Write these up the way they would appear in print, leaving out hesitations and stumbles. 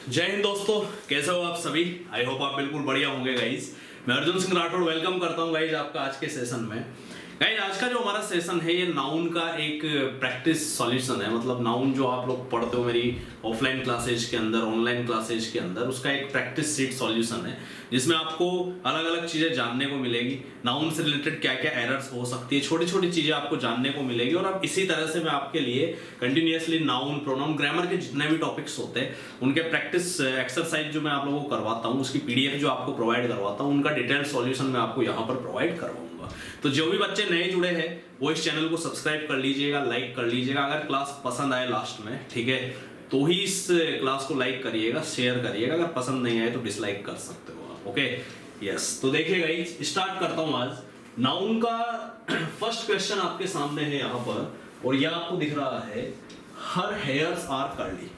जय हिंद दोस्तों, कैसे हो आप सभी। आई होप आप बिल्कुल बढ़िया होंगे गाइज। मैं अर्जुन सिंह राठौड़ वेलकम करता हूं गाइज आपका आज के सेशन में। गाइज आज का जो हमारा सेशन है ये नाउन का एक प्रैक्टिस सॉल्यूशन है। मतलब नाउन जो आप लोग पढ़ते हो मेरी ऑफलाइन क्लासेज के अंदर, ऑनलाइन क्लासेज के अंदर, उसका एक प्रैक्टिस सीट सॉल्यूशन है जिसमें आपको अलग अलग चीज़ें जानने को मिलेगी। नाउन से रिलेटेड क्या क्या एरर्स हो सकती है, छोटी छोटी चीज़ें आपको जानने को मिलेगी। और अब इसी तरह से मैं आपके लिए कंटिन्यूअसली नाउन, प्रोनाउन, ग्रामर के जितने भी टॉपिक्स होते हैं उनके प्रैक्टिस एक्सरसाइज जो मैं आप लोगों को करवाता हूँ, उसकी पीडीएफ जो आपको प्रोवाइड करवाता हूँ, उनका डिटेल्ड सॉल्यूशन मैं आपको यहाँ पर प्रोवाइड करवाऊंगा। तो जो भी बच्चे नए जुड़े हैं वो इस चैनल को सब्सक्राइब कर लीजिएगा, लाइक कर लीजिएगा। अगर क्लास पसंद आए लास्ट में, ठीक है, तो ही इस क्लास को लाइक करिएगा, शेयर करिएगा। अगर पसंद नहीं आए तो डिसलाइक कर सकते हो आप। Okay, yes. तो देखिए गाइस, स्टार्ट करता हूं आज। नाउन का फर्स्ट क्वेश्चन आपके सामने है यहाँ पर, और यह आपको दिख रहा है, her hairs are curly.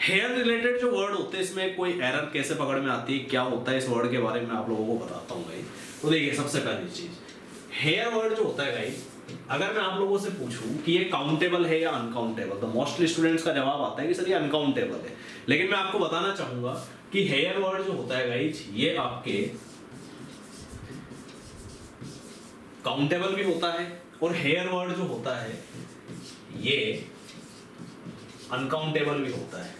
Hair related जो वर्ड होते हैं इसमें कोई एरर कैसे पकड़ में आती है, क्या होता है, इस वर्ड के बारे में आप लोगों को बताता हूँ गाइस। तो देखिए, सबसे पहली चीज, हेयर वर्ड जो होता है गाइस, अगर मैं आप लोगों से पूछूं कि ये काउंटेबल है या अनकाउंटेबल, तो मोस्टली स्टूडेंट्स का जवाब आता है कि सर ये अनकाउंटेबल है। लेकिन मैं आपको बताना चाहूंगा कि हेयर वर्ड जो होता है गाइस, ये आपके काउंटेबल भी होता है, और हेयर वर्ड जो होता है ये अनकाउंटेबल भी होता है।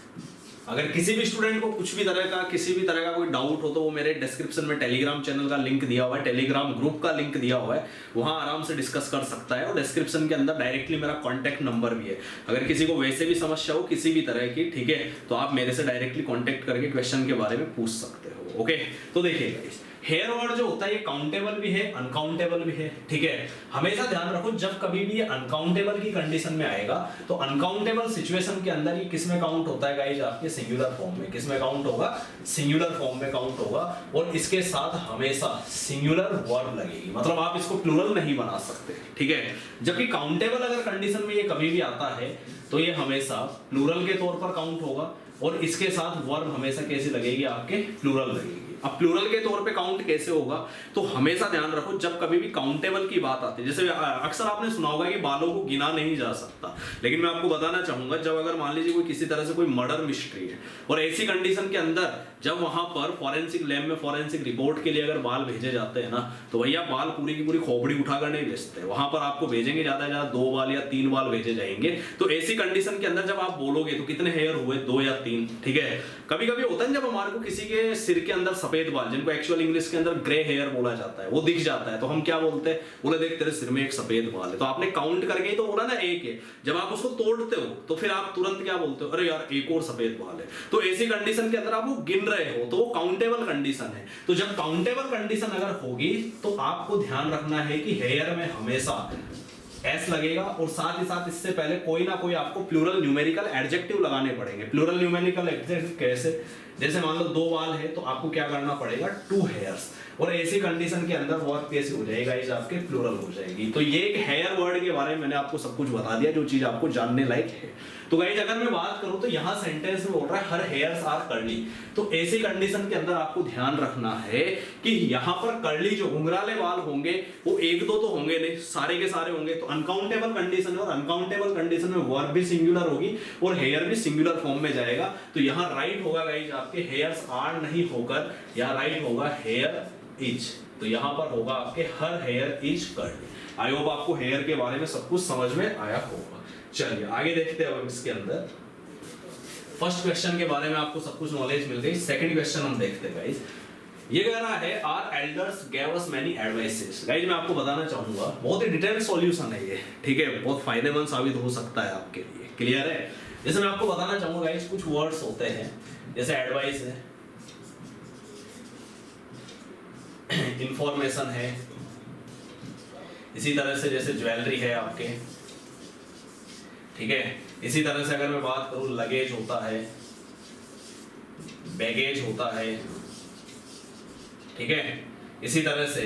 अगर किसी भी स्टूडेंट को कुछ भी तरह का, किसी भी तरह का कोई डाउट हो तो वो मेरे डिस्क्रिप्शन में टेलीग्राम चैनल का लिंक दिया हुआ है, टेलीग्राम ग्रुप का लिंक दिया हुआ है, वहां आराम से डिस्कस कर सकता है। और डिस्क्रिप्शन के अंदर डायरेक्टली मेरा कॉन्टैक्ट नंबर भी है। अगर किसी को वैसे भी समस्या हो किसी भी तरह की, ठीक है, तो आप मेरे से डायरेक्टली कॉन्टैक्ट करके क्वेश्चन के बारे में पूछ सकते हो। ओके, तो देखिए हेयर वर्ड जो होता है ये काउंटेबल भी है, अनकाउंटेबल भी है, ठीक है। हमेशा ध्यान रखो, जब कभी भी ये अनकाउंटेबल की कंडीशन में आएगा तो अनकाउंटेबल सिचुएशन के अंदर ये किस में काउंट होता है गाइस, आपके सिंगुलर फॉर्म में। किस में काउंट होगा? सिंगुलर फॉर्म में काउंट होगा, और इसके साथ हमेशा सिंगुलर वर्ब लगेगी। मतलब आप इसको प्लूरल नहीं बना सकते, ठीक है। जबकि काउंटेबल अगर कंडीशन में ये कभी भी आता है तो ये हमेशा प्लूरल के तौर पर काउंट होगा, और इसके साथ वर्ब हमेशा कैसी लगेगी, आपके प्लूरल लगेगी। अब प्लूरल के तौर पे काउंट कैसे होगा, तो हमेशा ध्यान रखो, जब कभी भी काउंटेबल की बात आती है, जैसे अक्सर आपने सुना होगा कि बालों को गिना नहीं जा सकता, लेकिन मैं आपको बताना चाहूंगा, जब अगर मान लीजिए कोई किसी तरह से कोई मर्डर मिस्ट्री है और ऐसी कंडीशन के अंदर जब वहां पर फॉरेंसिक लैब में फॉरेंसिक रिपोर्ट के लिए अगर बाल भेजे जाते हैं ना, तो भैया बाल पूरी की पूरी खोपड़ी उठाकर नहीं भेजते, वहां पर आपको भेजेंगे ज्यादा से ज्यादा 2 बाल या 3 बाल भेजे जाएंगे। तो ऐसी कंडीशन के अंदर जब आप बोलोगे तो कितने हेयर हुए, 2 या 3, ठीक है। कभी कभी होता है जब हमारे को किसी के सिर के अंदर सफेद बाल, जिनको एक्चुअल इंग्लिश के अंदर ग्रे हेयर बोला जाता है, वो दिख जाता है, तो हम क्या बोलते हैं, बोले देख तेरे सिर में एक सफेद बाल है। तो आपने काउंट करके ही तो बोला ना एक है। जब आप उसको तोड़ते हो तो फिर आप तुरंत क्या बोलते हो, अरे यार एक और सफेद बाल है। तो ऐसी कंडीशन के अंदर आप वो गिन रहे हो तो वो काउंटेबल कंडीशन है। तो जब काउंटेबल कंडीशन अगर होगी तो आपको ध्यान रखना है कि हेयर में हमेशा एस लगेगा, और साथ ही साथ इससे पहले कोई ना कोई आपको प्लूरल न्यूमेरिकल एडजेक्टिव लगाने पड़ेंगे। प्लूरल न्यूमेरिकल एडजेक्टिव कैसे, जैसे मान लो 2 बाल है तो आपको क्या करना पड़ेगा, 2 हेयर्स। और ऐसी कंडीशन के अंदर वर्ब कैसे हो जाएगा, इस आपके प्लूरल हो जाएगी। तो ये एक हेयर वर्ड के बारे में मैंने आपको सब कुछ बता दिया, जो चीज आपको जानने लायक है। तो गाइस अगर मैं बात करूं तो यहाँ सेंटेंस में बोल रहा है हर हेयर्स आर कर्ली। तो ऐसी कंडीशन के अंदर आपको ध्यान रखना है कि यहाँ पर कर्ली जो घुंघराले बाल होंगे वो 1-2 तो होंगे नहीं, सारे के सारे होंगे। तो अनकाउंटेबल कंडीशन है, और अनकाउंटेबल कंडीशन में वर्ब भी सिंगुलर होगी और हेयर भी सिंगुलर फॉर्म में जाएगा। तो यहाँ राइट होगा गाइस आपके हेयर्स आर नहीं होकर, यहाँ राइट होगा हेयर इज। तो यहाँ पर होगा आपके her here is curly. I hope आपको हेयर के बारे में सब कुछ समझ में आया होगा। चलिए आगे देखते हैं अब इसके अंदर। फर्स्ट क्वेश्चन के बारे में आपको सब कुछ नॉलेज मिल गई। सेकंड क्वेश्चन हम देखते हैं गाइस। ये कह रहा है our elders gave us many advices. Guys मैं आपको बताना चाहूंगा, बहुत ही डिटेल्ड सॉल्यूशन है ये, ठीक है, बहुत फायदेमंद साबित हो सकता है आपके लिए। क्लियर है? जैसे मैं आपको बताना चाहूंगा गाइस, कुछ वर्ड्स होते हैं जैसे एडवाइस है, इंफॉर्मेशन है, इसी तरह से जैसे ज्वेलरी है आपके, ठीक है। इसी तरह से अगर मैं बात करूं, लगेज होता है, बैगेज होता है, ठीक है। इसी तरह से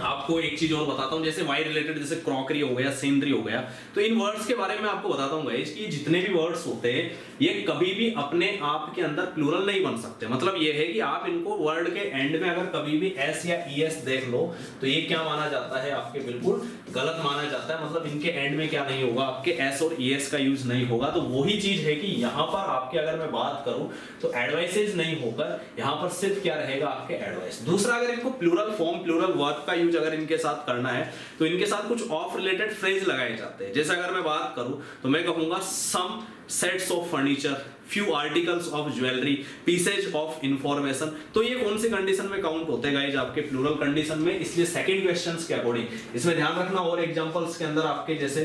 आपको एक चीज और बताता हूं, जैसे वाई रिलेटेड, जैसे क्रॉकरी हो गया, सीनरी हो गया, तो इन वर्ड्स के बारे में आपको बताता हूं गाइस कि जितने भी वर्ड्स होते हैं ये कभी भी अपने आप के अंदर प्लूरल नहीं बन सकते। मतलब ये है कि आप इनको वर्ड के एंड में अगर कभी भी एस या ईएस देख लो तो ये क्या माना जाता है, आपके बिल्कुल गलत माना जाता है। मतलब इनके एंड में क्या नहीं होगा, आपके एस और ईएस का यूज नहीं होगा। तो वही चीज है कि यहाँ पर आपके अगर मैं बात करूं तो एडवाइसेज नहीं होकर यहाँ पर सिर्फ क्या रहेगा, आपके एडवाइस। दूसरा, अगर इनको प्लूरल फॉर्म, प्लूरल वर्ब का यूज अगर इनके साथ करना है तो इनके साथ कुछ ऑफ रिलेटेड फ्रेज लगाए जाते हैं। जैसे अगर मैं बात करूं तो मैं कहूंगा some sets of furniture, few articles of jewellery, pieces of information. तो ये कौन सी कंडीशन में काउंट होते हैं गाइज, आपके प्लूरल कंडीशन में। इसलिए सेकंड क्वेश्चंस के अकॉर्डिंग इसमें ध्यान रखना। और एग्जांपल्स के अंदर आपके जैसे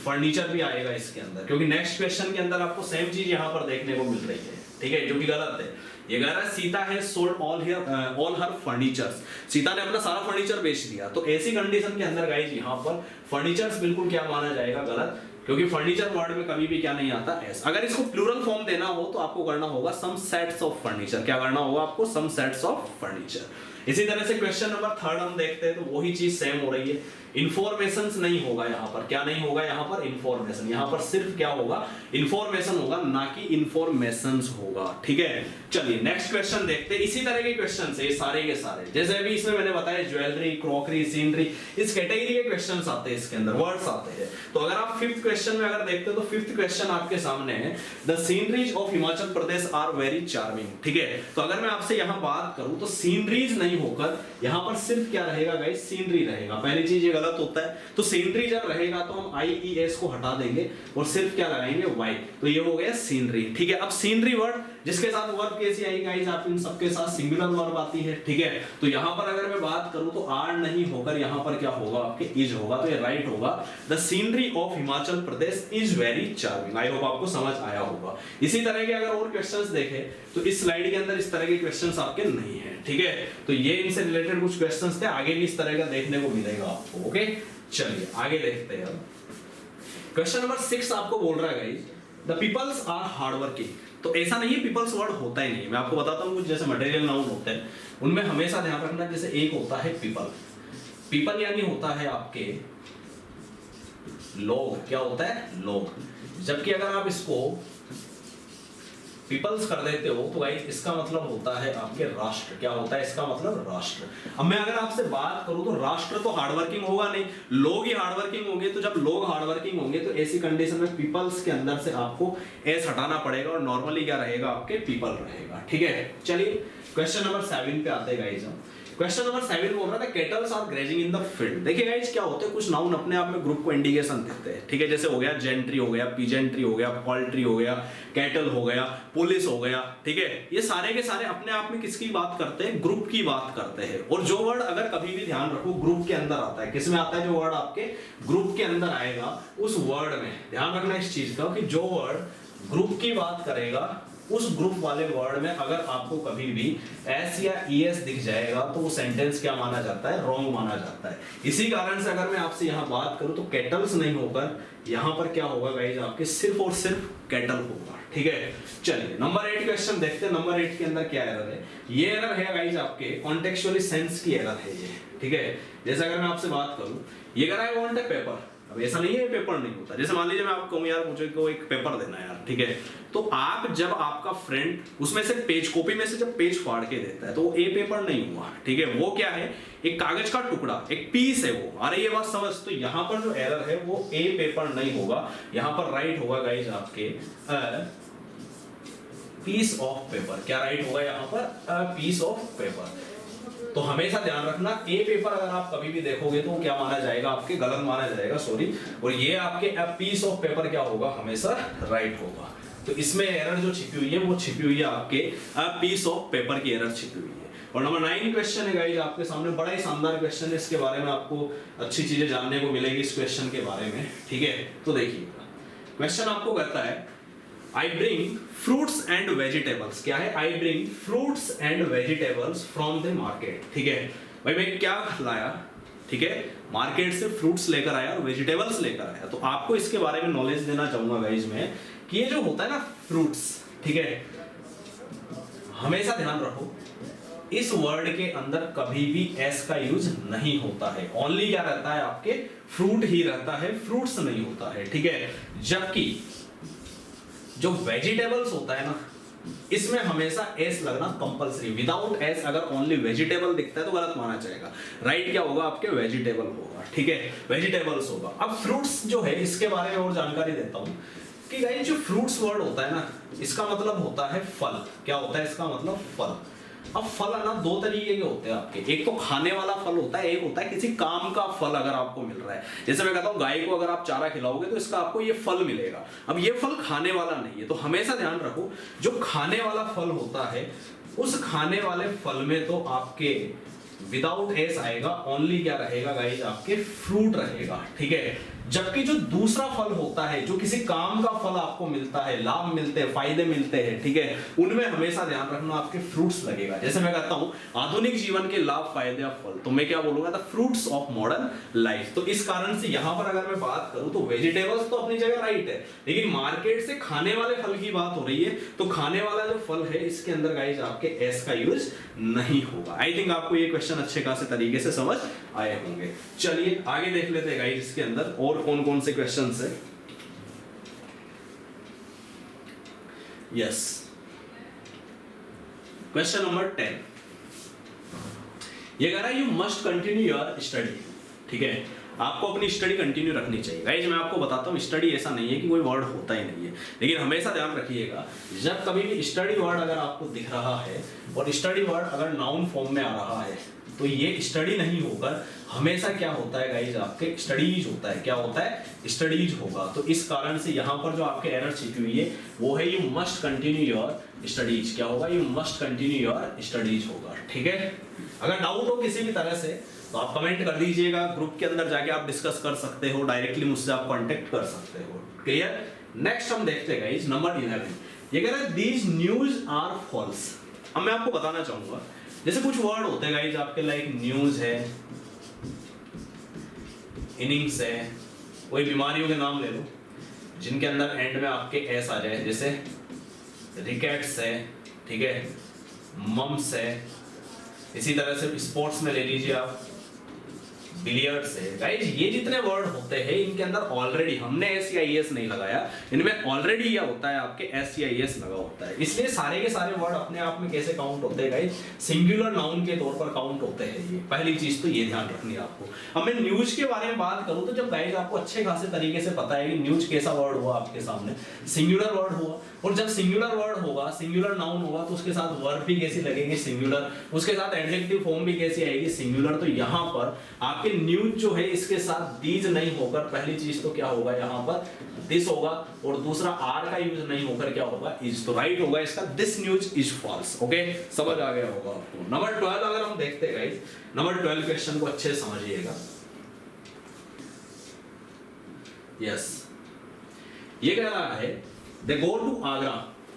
फर्नीचर भी आएगा इसके अंदर, क्योंकि नेक्स्ट क्वेश्चन के अंदर आपको सेम चीज यहां पर देखने को मिल रही है, ठीक है, जो कि गलत है। ये कह रहा है Sita has sold all her furnitures, Sita ने अपना सारा फर्नीचर बेच दिया। तो ऐसी कंडीशन के अंदर गाइज यहाँ पर फर्नीचर्स बिल्कुल क्या माना जाएगा, गलत, क्योंकि फर्नीचर वर्ड में कभी भी क्या नहीं आता एस। अगर इसको प्लूरल फॉर्म देना हो तो आपको करना होगा सम सेट्स ऑफ फर्नीचर। क्या करना होगा आपको, सम सेट्स ऑफ फर्नीचर। इसी तरह से क्वेश्चन नंबर 3 हम देखते हैं तो वही चीज सेम हो रही है। इंफॉर्मेशंस नहीं होगा यहाँ पर, क्या नहीं होगा यहाँ पर, इंफॉर्मेशन। यहाँ पर सिर्फ क्या होगा, इंफॉर्मेशन होगा, ना कि इंफॉर्मेशंस होगा, ठीक है। चलिए नेक्स्ट क्वेश्चन देखते हैं। इसी तरह के क्वेश्चन है सारे के सारे, जैसे अभी इसमें मैंने बताया ज्वेलरी, क्रॉकरी, सीनरी, इस कैटेगरी के क्वेश्चंस आते हैं, इसके अंदर वर्ड्स आते हैं। तो अगर आप 5th क्वेश्चन में अगर देखते हो तो 5th क्वेश्चन आपके सामने है, the sceneries of Himachal Pradesh are very charming, ठीक है। तो अगर मैं आपसे यहाँ बात करूं तो सीनरीज नहीं होकर यहाँ पर सिर्फ क्या रहेगा गाइस, सीनरी रहेगा। पहली चीज ये गलत होता है, तो सीनरी जब रहेगा तो हम IES को हटा देंगे और सिर्फ क्या लगाएंगे, वाई। तो ये हो गया सीनरी, ठीक है। अब सीनरी वर्ड जिसके साथ वर्ब कैसी आई गाइस, आप इन सबके साथ सिंगुलर वर्ब आती है, ठीक है। तो यहां पर अगर मैं बात करूं तो आर नहीं होकर यहां पर क्या होगा, आपके इज होगा। तो ये राइट होगा, the scenery of Himachal Pradesh is very charming. I hope आपको समझ आया होगा। इसी तरह के अगर और क्वेश्चंस देखें तो इस स्लाइड के अंदर इस तरह के क्वेश्चंस आपके नहीं है, ठीक है। तो ये इनसे रिलेटेड कुछ क्वेश्चंस थे, आगे भी इस तरह का देखने को मिलेगा आपको, ओके। चलिए आगे देखते हैं। क्वेश्चन नंबर 6 आपको बोल रहा है guys, the peoples are hard working. तो ऐसा नहीं है पीपल्स वर्ड होता ही नहीं, मैं आपको बताता हूँ कुछ जैसे मटेरियल नाउन होते हैं उनमें हमेशा ध्यान रखना। जैसे एक होता है पीपल, पीपल यानी होता है आपके लोग, क्या होता है, लोग। जबकि अगर आप इसको पीपल्स कर देते हो तो गाइस इसका मतलब होता है आपके राष्ट्र। क्या होता है इसका मतलब, राष्ट्र। अब मैं अगर आपसे बात करूं तो राष्ट्र तो हार्डवर्किंग होगा नहीं, लोग ही हार्डवर्किंग होंगे। तो जब लोग हार्डवर्किंग होंगे तो ऐसी कंडीशन में पीपल्स के अंदर से आपको एस हटाना पड़ेगा और नॉर्मली क्या रहेगा, आपके पीपल रहेगा, ठीक है। चलिए क्वेश्चन नंबर 7 पे आते हैं गाइस। क्वेश्चन नंबर 7 बोल रहा था cattles are grazing in the field. देखिए गाइस क्या होते हैं, कुछ नाउन अपने आप में ग्रुप को इंडिकेशन देते हैं, ठीक है। जैसे हो गया जेंट्री, हो गया पीजेंट्री, हो गया पोल्ट्री, हो गया कैटल, हो गया पुलिस, हो गया, ठीक है। ये सारे के सारे अपने आप में किसकी बात करते हैं, ग्रुप की बात करते हैं। और जो वर्ड अगर कभी भी ध्यान रखो ग्रुप के अंदर आता है, किसमें आता है, जो वर्ड आपके ग्रुप के अंदर आएगा उस वर्ड में ध्यान रखना इस चीज का कि जो वर्ड ग्रुप की बात करेगा उस ग्रुप वाले वर्ड में अगर आपको कभी भी एस या ईएस दिख जाएगा तो वो सेंटेंस क्या माना जाता है, रॉन्ग माना जाता है। इसी कारण से अगर मैं आपसे यहाँ बात करूं तो कैटल्स नहीं होकर यहाँ पर क्या होगा गाइस, आपके सिर्फ और सिर्फ कैटल होगा, ठीक है। चलिए नंबर 8 क्वेश्चन देखते हैं। नंबर 8 के अंदर क्या एरर है, ये एरर है गाइस आपके कॉन्टेक्चुअली सेंस की एरर है ये, ठीक है। जैसे अगर मैं आपसे बात करूं, ये कह रहा है वांट ए पेपर। अब ऐसा नहीं है पेपर नहीं होता। जैसे मान लीजिए मैं आपको कहूं यार मुझे को एक पेपर देना है यार, ठीक है। तो आप जब आपका फ्रेंड उसमें से पेज, कॉपी में से जब पेज फाड़ के देता है तो वो ए पेपर नहीं हुआ, ठीक है। वो क्या है, एक कागज का टुकड़ा, एक पीस है वो। अरे ये बात समझ। तो यहाँ पर जो एरर है वो ए पेपर नहीं होगा, यहाँ पर राइट होगा गाइज आपके पीस ऑफ पेपर। क्या राइट होगा यहाँ पर, पीस ऑफ पेपर। तो हमेशा ध्यान रखना ए पेपर अगर आप कभी भी देखोगे तो क्या माना जाएगा, आपके गलत माना जाएगा, सॉरी। और ये आपके पीस ऑफ पेपर क्या होगा, हमेशा राइट होगा। तो इसमें एरर जो छिपी हुई है वो छिपी हुई है आपके पीस ऑफ पेपर की एरर छिपी हुई है। और नंबर 9 क्वेश्चन है गाइस आपके सामने, बड़ा ही शानदार क्वेश्चन है। इसके बारे में आपको अच्छी चीजें जानने को मिलेगी इस क्वेश्चन के बारे में, ठीक है। तो देखिएगा क्वेश्चन आपको कहता है I bring fruits and vegetables। क्या है, I bring fruits and vegetables from the market, ठीक है। भाई मैं क्या लाया, ठीक है, मार्केट से फ्रूट्स लेकर आया और वेजिटेबल्स लेकर आया। तो आपको इसके बारे में नॉलेज देना चाहूंगा गाइस मैं कि ये जो होता है ना फ्रूट्स, ठीक है, हमेशा ध्यान रखो इस वर्ड के अंदर कभी भी एस का यूज नहीं होता है। ओनली क्या रहता है आपके फ्रूट ही रहता है, फ्रूट्स नहीं होता है, ठीक है। जबकि जो वेजिटेबल्स होता है ना, इसमें हमेशा एस लगना कंपलसरी। विदाउट एस अगर ओनली वेजिटेबल दिखता है तो गलत माना जाएगा। राइट क्या होगा आपके वेजिटेबल होगा, ठीक है, वेजिटेबल्स होगा। अब फ्रूट्स जो है इसके बारे में और जानकारी देता हूं कि गाइस जो फ्रूट्स वर्ड होता है ना, इसका मतलब होता है फल। क्या होता है इसका मतलब? फल। अब फल है ना दो तरीके के होते हैं आपके, एक तो खाने वाला फल होता है, एक होता है किसी काम का फल अगर आपको मिल रहा है। जैसे मैं कहता हूं गाय को अगर आप चारा खिलाओगे तो इसका आपको ये फल मिलेगा। अब ये फल खाने वाला नहीं है, तो हमेशा ध्यान रखो जो खाने वाला फल होता है उस खाने वाले फल में तो आपके विदाउट एस आएगा, ओनली क्या रहेगा गाइस आपके फ्रूट रहेगा, ठीक है। जबकि जो दूसरा फल होता है, जो किसी काम का फल आपको मिलता है, लाभ मिलते हैं, फायदे मिलते हैं, ठीक है, उनमें हमेशा ध्यान रखना आपके फ्रूट्स लगेगा। जैसे मैं कहता हूं आधुनिक जीवन के लाभ, फायदे या फल, तो मैं क्या बोलूंगा? The fruits of modern life. तो इस कारण से यहां पर अगर मैं बात करूं तो वेजिटेबल्स तो अपनी जगह राइट है, लेकिन मार्केट से खाने वाले फल की बात हो रही है, तो खाने वाला जो फल है इसके अंदर गाइस आपके एस का यूज नहीं होगा। आई थिंक आपको ये क्वेश्चन अच्छे खासे तरीके से समझ आए होंगे। चलिए आगे देख लेते हैं गाइस इसके अंदर और कौन कौन से क्वेश्चंस है। यस, क्वेश्चन नंबर 10 ये कह रहा है you must continue your study, ठीक है, आपको अपनी स्टडी कंटिन्यू रखनी चाहिए। गाइस मैं आपको बताता हूं स्टडी ऐसा नहीं है कि कोई वर्ड होता ही नहीं है, लेकिन हमेशा ध्यान रखिएगा जब कभी भी स्टडी वर्ड अगर आपको दिख रहा है और स्टडी वर्ड अगर नाउन फॉर्म में आ रहा है तो ये स्टडी नहीं होकर हमेशा क्या होता है गाइस आपके स्टडीज होता है। क्या होता है? स्टडीज होगा। तो इस कारण से यहां पर जो आपके एरर छिपी हुई है वो है you must continue your studies. क्या होगा? You must continue your studies होगा, ठीक है। अगर डाउट हो किसी भी तरह से तो आप कमेंट कर दीजिएगा, ग्रुप के अंदर जाके आप डिस्कस कर सकते हो, डायरेक्टली मुझसे आप कांटेक्ट कर सकते हो, क्लियर। नेक्स्ट हम देखते हैं गाइस नंबर 11 ये कह रहा है दीज न्यूज आर फॉल्स। अब मैं आपको बताना चाहूंगा जैसे कुछ वर्ड होते हैं गाइस आपके लाइक न्यूज है, इनिंग्स है, कोई बीमारियों के नाम ले लो जिनके अंदर एंड में आपके एस आ जाए, जैसे रिकेट्स है, ठीक है, मम्स है। इसी तरह से स्पोर्ट्स में ले लीजिए आप बिलियर्ड्स है। गाइस ये जितने वर्ड होते हैं इनके अंदर ऑलरेडी हमने एस या एस नहीं लगाया, इनमें ऑलरेडी क्या होता है आपके एस या एस लगा होता है, इसलिए सारे के सारे वर्ड अपने आप में कैसे काउंट होते हैं गाइस? सिंगुलर नाउन के तौर पर काउंट होते हैं। ये पहली चीज तो ये ध्यान रखनी है आपको। अब मैं न्यूज के बारे में बात करूं तो जब गाइस आपको अच्छे खासे तरीके से पता है कि न्यूज कैसा वर्ड हुआ आपके सामने, सिंगुलर वर्ड हुआ, और जब सिंगुलर वर्ड होगा, सिंगुलर नाउन होगा तो उसके साथ वर्ब भी कैसी लगेगी? सिंगुलर, उसके साथ एडजेक्टिव फॉर्म भी कैसी आएगी? सिंगुलर। तो यहाँ पर आपके न्यूज जो है इसके साथ दीज नहीं होकर पहली चीज तो क्या होगा यहाँ पर? दिस होगा, और दूसरा आर का यूज नहीं होकर क्या होगा? इज। तो राइट होगा इसका this news is false. Okay, समझ आ गया होगा आपको। नंबर 12 अगर हम देखते हैं गाइस, नंबर 12 क्वेश्चन को अच्छे से समझिएगा। यस, ये कह रहा है they go to Agra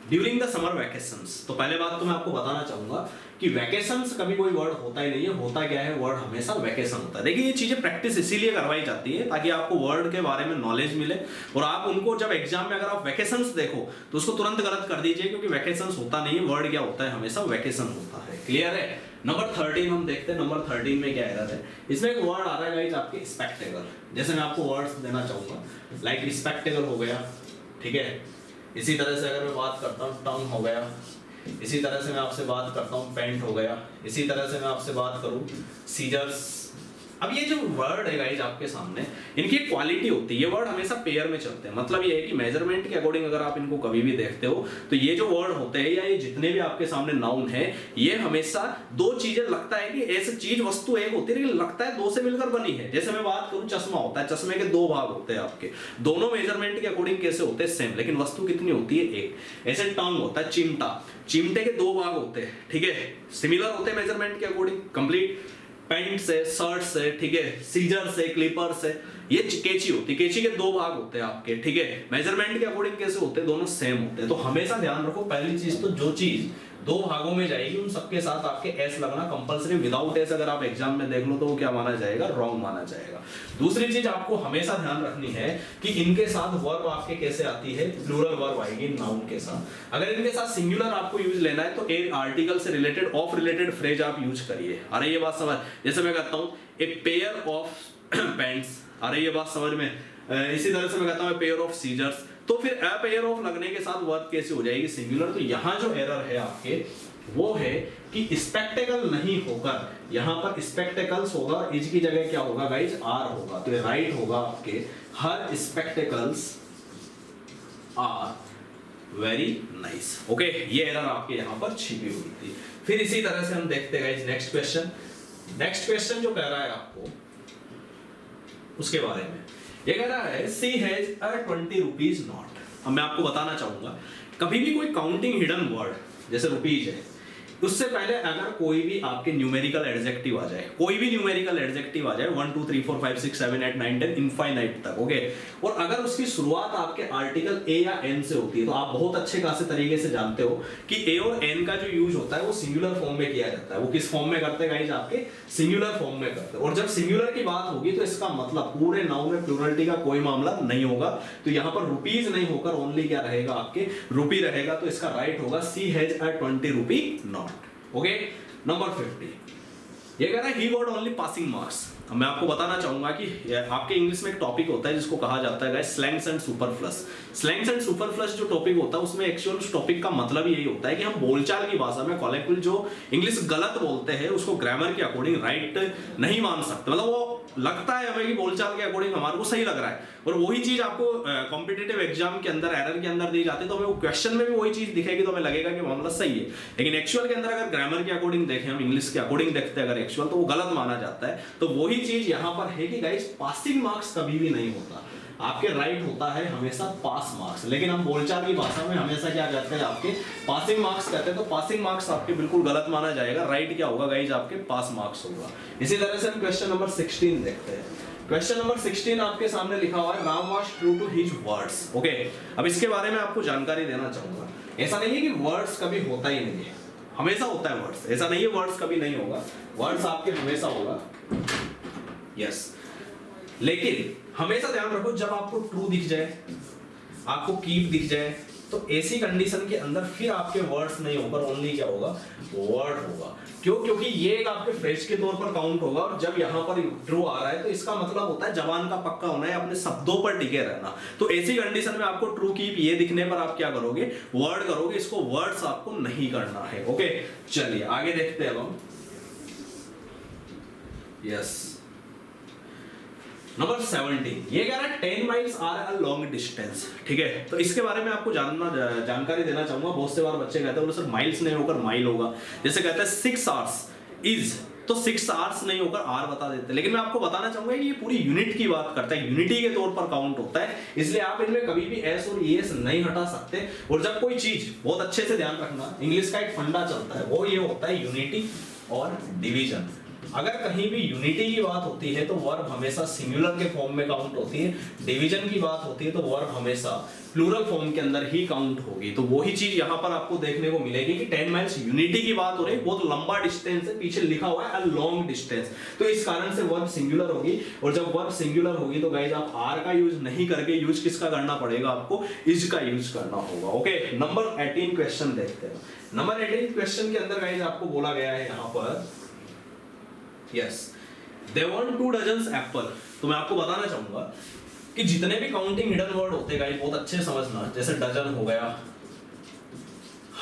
during the summer vacations. तो पहले बात तो मैं आपको बताना चाहूंगा कि वैकेशंस कभी कोई वर्ड होता ही नहीं है, होता क्या है? वर्ड हमेशा वैकेशन होता है। देखिए ये चीजें प्रैक्टिस इसीलिए करवाई जाती है ताकि आपको वर्ड के बारे में नॉलेज मिले, और आप उनको जब एग्जाम में अगर आप वैकेशंस देखो तो उसको तुरंत गलत कर दीजिए, क्योंकि वैकेशंस होता नहीं है, वर्ड क्या होता है? हमेशा वैकेशन होता है, क्लियर है। नंबर 13 हम देखते हैं, नंबर 13 में क्या एरर है? इसमें एक वर्ड आ रहा है गाइस आपके स्पेक्टेकल। जैसे मैं आपको वर्ड्स देना चाहूंगा लाइक स्पेक्टेकल हो गया, ठीक है। इसी तरह से अगर मैं बात करता हूँ टंग हो गया, इसी तरह से मैं आपसे बात करता हूँ पेंट हो गया, इसी तरह से मैं आपसे बात करूँ सीजर्स। अब ये जो वर्ड है गाइस आपके सामने, इनकी क्वालिटी होती है, ये वर्ड हमेशा पेयर में चलते हैं। मतलब ये है कि मेजरमेंट के अकॉर्डिंग अगर आप इनको कभी भी देखते हो तो ये जो वर्ड होते हैं या ये जितने भी आपके सामने नाउन है, ये हमेशा दो चीजें, लगता है कि ऐसे चीज वस्तु एक होती है लेकिन लगता है दो से मिलकर बनी है। जैसे मैं बात करूं चश्मा होता है, चश्मे के दो भाग होते हैं आपके, दोनों मेजरमेंट के अकॉर्डिंग कैसे होते हैं? सेम, लेकिन वस्तु कितनी होती है? एक। ऐसे टंग होता है, चिमटा, चिमटे के दो भाग होते हैं, ठीक है, सिमिलर होते हैं मेजरमेंट के अकॉर्डिंग, कंप्लीट। पेंट से, शर्ट से, ठीक है, सीजर से, क्लिपर से, ये कैंची होती है, कैंची के दो भाग होते हैं आपके, ठीक है। मेजरमेंट के अकॉर्डिंग कैसे होते हैं, दोनों सेम होते हैं। तो हमेशा ध्यान रखो, पहली चीज तो जो चीज दो भागों में जाएगी उन सबके साथ आपके एस लगना कंपलसरी। विदाउट एस अगर आप एग्जाम में देख लो तो वो क्या माना जाएगा, रॉन्ग माना जाएगा। दूसरी चीज आपको हमेशा ध्यान रखनी है कि इनके साथ वर्ब आपके कैसे आती है, प्लूरल वर्ब आएगी नाउन के साथ। अगर इनके साथ सिंगुलर आपको यूज लेना है तो एक आर्टिकल से रिलेटेड ऑफ रिलेटेड फ्रेज आप यूज करिए। अरे ये बात समझ, जैसे मैं कहता हूँ ए पेयर ऑफ पैंट्स, अरे ये बात समझ में। इसी तरह से मैं कहता हूँ पेयर ऑफ सीजर्स, तो फिर अ पेयर ऑफ लगने के साथ वर्ब कैसे हो जाएगी, सिंगुलर। तो यहां जो एरर है आपके वो है कि स्पेक्टेकल नहीं होकर यहां पर स्पेक्टेकल्स होगा, इज की जगह क्या होगा गाइज, आर होगा। तो ये राइट होगा आपके, her spectacles are very nice. Okay, ये एरर आपके यहां पर छिपी हुई थी। फिर इसी तरह से हम देखते हैं नेक्स्ट क्वेश्चन। नेक्स्ट क्वेश्चन जो कह रहा है आपको उसके बारे में, ये कह रहा है सी हैज अ 20 रुपीज नोट। अब मैं आपको बताना चाहूंगा, कभी भी कोई काउंटिंग हिडन वर्ड जैसे रुपीज है, उससे पहले अगर कोई भी आपके न्यूमेरिकल एडजेक्टिव आ जाए, कोई भी न्यूमेरिकल एडजेक्टिव आ जाए 1 2 3 4 5 6 7 8 9 10 इनफाइनाइट तक, ओके, और अगर उसकी शुरुआत आपके आर्टिकल ए या एन से होती है, तो आप बहुत अच्छे खासे तरीके से जानते हो कि ए और एन का जो यूज होता है वो सिंगुलर फॉर्म में किया जाता है। वो किस फॉर्म में करते हैं गाइस, आपके सिंगुलर फॉर्म में करते हैं। और जब सिंगुलर की बात होगी तो इसका मतलब पूरे नाउन में प्लूरलिटी का कोई मामला नहीं होगा। तो यहाँ पर रुपीज नहीं होकर ओनली क्या रहेगा, आपके रुपी रहेगा। तो इसका राइट होगा she has a 20 rupee note. Okay, number 50, ये कह रहा है he got only passing marks. मैं आपको बताना चाहूंगा कि आपके इंग्लिश में एक टॉपिक होता है जिसको कहा जाता है guys slangs and superfluous. Slangs and superfluous जो टॉपिक होता है उसमें एक्चुअल टॉपिक का मतलब यही होता है कि हम बोलचाल की भाषा में कॉलेक्टिव जो इंग्लिश गलत बोलते हैं उसको ग्रामर के अकॉर्डिंग राइट नहीं मान सकते। मतलब वो लगता है हमें कि बोलचाल के अकॉर्डिंग हमारे को सही लग रहा है, और वही चीज आपको कॉम्पिटिटिव एग्जाम के अंदर एरर के अंदर दी जाती है, तो हमें वो क्वेश्चन में भी वही चीज दिखेगी, तो हमें लगेगा कि मामला सही है। लेकिन एक्चुअल के अंदर अगर ग्रामर के अकॉर्डिंग देखें, हम इंग्लिश के अकॉर्डिंग देखते हैं अगर एक्चुअल, तो वो गलत माना जाता है। तो वही चीज यहाँ पर है कि गाइस पासिंग मार्क्स कभी भी नहीं होता, आपके राइट होता है हमेशा पास मार्क्स। लेकिन हम बोलचाल की भाषा में हमेशा क्या कहते हैं, आपके पासिंग मार्क्स कहते हैं। तो पासिंग मार्क्स आपके बिल्कुल गलत माना जाएगा, राइट क्या होगा गाइस, आपके पास मार्क्स होगा। इसी तरह से हम क्वेश्चन नंबर 16 देखते हैं। क्वेश्चन नंबर 16 आपके सामने लिखा हुआ है Ram was true to his words. Okay, अब इसके बारे में आपको जानकारी देना चाहूंगा। ऐसा नहीं है कि वर्ड्स कभी होता ही नहीं है, हमेशा होता है वर्ड्स। ऐसा नहीं है वर्ड्स कभी नहीं होगा, वर्ड्स आपके हमेशा होगा, यस। लेकिन हमेशा ध्यान रखो, जब आपको ट्रू दिख जाए, आपको कीप दिख जाए, तो ऐसी कंडीशन के अंदर फिर आपके वर्ड्स नहीं होकर ओनली क्या होगा, वर्ड होगा। क्यों? क्योंकि ये एक आपके फ्रेज के तौर पर काउंट होगा, और जब यहाँ पर ट्रू आ रहा है तो इसका मतलब होता है जबान का पक्का होना है, अपने शब्दों पर टिके रहना। तो ऐसी कंडीशन में आपको ट्रू कीप ये दिखने पर आप क्या करोगे, वर्ड करोगे। इसको वर्ड्स आपको नहीं करना है। ओके, चलिए आगे देखते हैं हम। यस, नंबर 17, ये कह रहा है 10 miles are a long distance. ठीक है, तो इसके बारे में आपको जानकारी देना चाहूंगा। बहुत से बार बच्चे कहते हैं सर माइल्स नहीं होकर माइल होगा। जैसे कहते हैं 6 आवर्स इज, तो 6 आवर्स नहीं होकर आर बता देते। लेकिन मैं आपको बताना चाहूंगा कि ये पूरी यूनिट की बात करता है, यूनिटी के तौर पर काउंट होता है, इसलिए आप इनमें कभी भी एस और एस नहीं हटा सकते। और जब कोई चीज, बहुत अच्छे से ध्यान रखना, इंग्लिश का एक फंडा चलता है, वो ये होता है यूनिटी और डिवीजन। अगर कहीं भी यूनिटी की बात होती है तो वर्ब हमेशा सिंगुलर के फॉर्म में काउंट होती है, डिवीजन की बात होती है तो वर्ब हमेशा प्लूरल फॉर्म के अंदर ही काउंट होगी। तो वही चीज यहाँ पर आपको देखने को मिलेगी कि 10 माइल्स यूनिटी की बात हो रही है, बहुत लंबा डिस्टेंस है, पीछे लिखा हुआ है अ लॉन्ग डिस्टेंस, तो इस कारण से वर्ब सिंगुलर होगी। और जब वर्ब सिंगुलर होगी तो गाइस आप आर का यूज नहीं करके यूज किसका करना पड़ेगा, आपको इज का यूज करना होगा। ओके, नंबर 18 क्वेश्चन देखते हैं। नंबर 18 क्वेश्चन के अंदर गाइस आपको बोला गया है यहाँ पर, yes, they want 2 dozens Apple. तो मैं आपको बताना चाहूंगा कि जितने भी काउंटिंग हिडन वर्ड होते हैं गाइस, बहुत अच्छे समझना। जैसे डजन हो गया,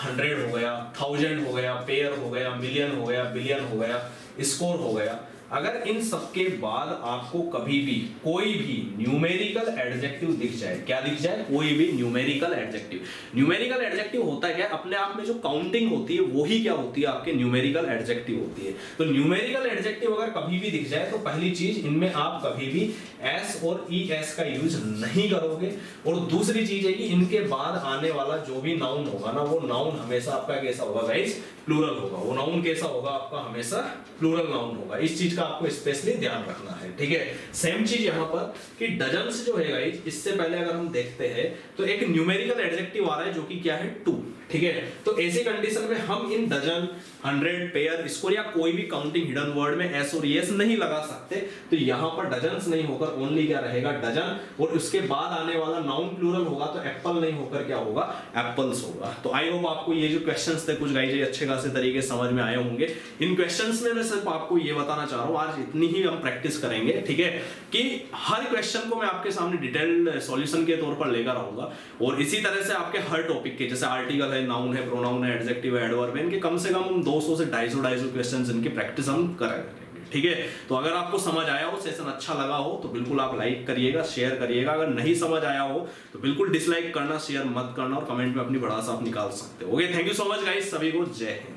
100 हो गया, 1000 हो गया, पेयर हो गया, मिलियन हो गया, बिलियन हो गया, स्कोर हो गया, अगर इन सब के बाद आपको कभी भी कोई भी न्यूमेरिकल एडजेक्टिव दिख जाए, क्या दिख जाए, कोई भी न्यूमेरिकल एडजेक्टिव। न्यूमेरिकल एडजेक्टिव होता है क्या, अपने आप में जो काउंटिंग होती है वही क्या होती है, आपके न्यूमेरिकल एडजेक्टिव होती है। तो न्यूमेरिकल एडजेक्टिव अगर कभी भी दिख जाए तो पहली चीज, इनमें आप कभी भी एस और ई एस का यूज नहीं करोगे। और दूसरी चीज है कि इनके बाद आने वाला जो भी नाउन होगा ना, वो नाउन हमेशा आपका कैसा होगा गाइस, प्लूरल होगा। वो नाउन कैसा होगा आपका, हमेशा प्लूरल नाउन होगा। इस चीज चीज का आपको स्पेशली ध्यान रखना है, ठीक है। सेम चीज यहाँ पर कि डजन्स जो है गाइस, इससे पहले अगर हम देखते हैं तो एक न्यूमेरिकल एडजेक्टिव आ रहा है जो कि क्या है 2, ठीक है। तो ऐसी कंडीशन में हम इन डजन, 100, पेयर, स्कोर या कोई भी काउंटिंग हिडन वर्ड में एस और यस नहीं लगा सकते। तो यहाँ पर डजन्स नहीं होकर ओनली क्या रहेगा डजन, और उसके बाद आने वाला नाउन प्लूरल होगा तो एप्पल नहीं होकर क्या होगा एप्पल्स होगा। तो आई होप आपको ये जो क्वेश्चंस थे कुछ गाइस अच्छे खासे तरीके से समझ में आए होंगे। इन क्वेश्चंस में मैं सिर्फ आपको ये बताना चाह रहा हूँ, आज इतनी ही हम प्रैक्टिस करेंगे, ठीक है, कि हर क्वेश्चन को मैं आपके सामने डिटेल्ड सॉल्यूशन के तौर पर लेकर आऊंगा, और इसी तरह से आपके हर टॉपिक के जैसे आर्टिकल है, नाउन है, प्रोनाउन है, एडजेक्टिव है, एडवर्ब है, इनके कम से कम हम 200 से 250 क्वेश्चंस इनकी प्रैक्टिस हम करेंगे, ठीक है। तो अगर आपको समझ आया हो, सेशन अच्छा लगा हो तो बिल्कुल आप लाइक करिएगा, शेयर करिएगा। अगर नहीं समझ आया हो तो बिल्कुल डिसलाइक करना, शेयर मत करना, और कमेंट में अपनी भड़ास आप निकाल सकते हो। Okay, thank you so much guys, सभी को जय हिंद।